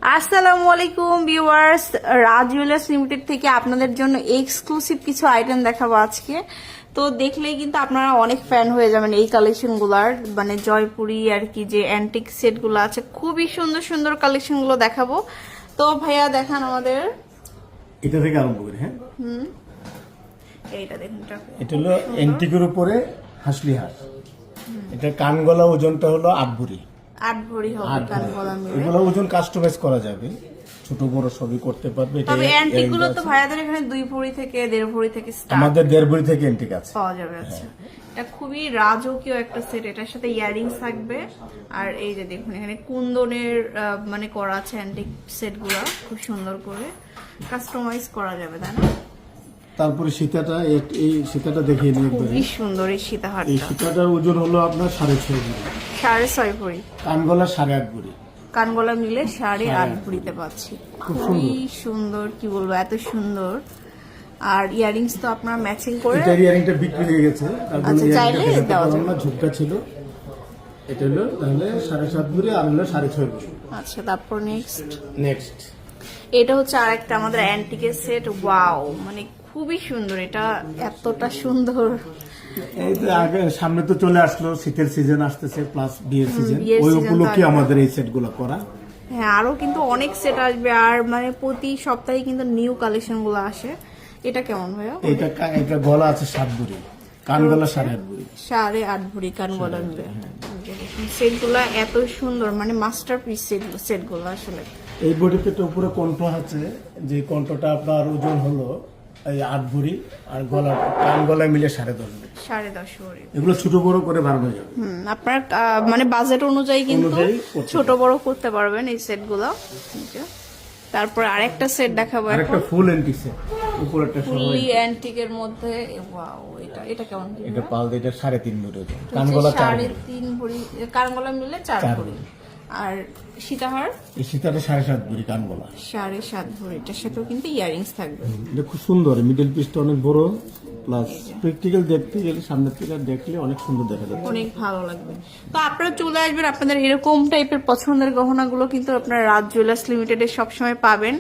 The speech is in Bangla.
আসসালামু আলাইকুম ভিউয়ার্স, রাজ জুয়েলার্স লিমিটেড থেকে আপনাদের জন্য এক্সক্লুসিভ কিছু আইটেম দেখাবো আজকে। তো দেখলেই কিন্তু আপনারা অনেক ফ্যান হয়ে যাবেন এই কালেকশনগুলোর, মানে জয়পুরি আর কি যে অ্যান্টিক সেটগুলো আছে, খুবই সুন্দর সুন্দর কালেকশনগুলো দেখাবো। তো ভাইয়া দেখান আমাদের এটা থেকে আরম্ভ করি। হ্যাঁ, এইটা দেখুন, এটা হলো অ্যান্টিকের উপরে হাসলি হাঁস। এটা কান গলা ওজনটা হলো 8 ভরি। 8 ভরি হবে কান গলা মিলে। এগুলো ওজন কাস্টমাইজ করা যাবে, ছোট বড় সবই করতে পারবে। এটা তবে অ্যান্টিক গুলো তো ভাইয়াদের এখানে 2 ভরি থেকে 1.5 ভরি থেকে স্টার্ট, আমাদের 1.5 ভরি থেকে অ্যান্টিক আছে, পাওয়া যাবে। আচ্ছা, এটা খুবই রাজকীয় একটা সেট, এটার সাথে ইয়ারিংস থাকবে। আর এই যে দেখুন এখানে কুন্দনের মানে করা আছে অ্যান্টিক সেটগুলো, খুব সুন্দর করে কাস্টমাইজ করা যাবে, তাই না? তারপরে সীতাটা, এই সীতাটা দেখিয়ে নিয়ে খুবই সুন্দর এই সীতাহারটা। এই সীতাটার ওজন হলো আপনার 6.5 ভরি, 6.5 ভরি। কান গলা 8.5 ভরি, কানগলা মিলে 8.5 ভরিতে পাচ্ছি। খুবই সুন্দর, কি বলবো, এত সুন্দর। আর ইয়ারিংস তো আপনারা ম্যাচিং করে, এটা ইয়ারিংটা বিক্রি হয়ে গেছে, আচ্ছা, চাইলে দেওয়া যাবে না, ঝুমকা ছিল। এটা হলো তাহলে 7.5 ভরি আর হলো 6.5 ভরি। আচ্ছা, তারপর নেক্সট এটা হচ্ছে আরেকটা আমাদের অ্যান্টিকের সেট। ওয়াও, মানে খুবই সুন্দর, এটা এতটা সুন্দর। এই তো আগে সামনে তো চলে আসলো, শীতের সিজন আসতেছে, প্লাস বিয়ের সিজন, বিয়ের ওই season উপলক্ষে তো আসবে। আমাদের এই সেট গুলো করা। হ্যাঁ, আরো কিন্তু অনেক সেট আসবে, আর মানে প্রতি সপ্তাহে কিন্তু নিউ কালেকশন গুলো আসে। এটা কেমন ভাইয়া? এটা গলা আছে 7 ভরি, কান গলা 8.5 ভরি। 8.5 ভরি কান গলা মিলে। সেট গুলা এত সুন্দর, মানে মাস্টারপিস সেট গুলো আসলে। এই বডিতে তো উপরে কণ্ঠ আছে, যে কণ্ঠটা আপনার ওজন হলো এই 8 ভরি, আর গলা কান গলায় মিলে 10.5 ভরি। 10.5 ভরি। এগুলো ছোট বড় করে বাড়ানো যাবে। আপনার মানে বাজেট অনুযায়ী কিন্তু অনুযায়ী করতে ছোট বড় করতে পারবেন এই সেট গুলো। তারপর আরেকটা সেট দেখাবো আরেকটা এখন, ফুল অ্যান্টিক সেট, উপরেরটা ফুললি অ্যান্টিকের মধ্যে। ওয়াও, এটা কেমন? এটা পাল এটা 3.5 ভরি ওজন, কান গলা 4 ভরি। 3.5 ভরি কানগলা মিলে 4 ভরি। আর সীতাহার এই সীতাটা 7.5 ভরি, কান গলা 7.5 ভরি। এটার সাথেও কিন্তু ইয়ারিংস থাকবে। এটা খুব সুন্দর, মিডল পিসটা অনেক বড়, প্লাস প্র্যাকটিক্যাল দেখতে গেলে সামনের থেকে দেখলে অনেক সুন্দর দেখা যাচ্ছে, অনেক ভালো লাগবে। তো আপনারা চলে আসবেন, আপনাদের এরকম টাইপের পছন্দের গহনাগুলো কিন্তু আপনারা রাজ জুয়েলার্স লিমিটেডে সবসময় পাবেন।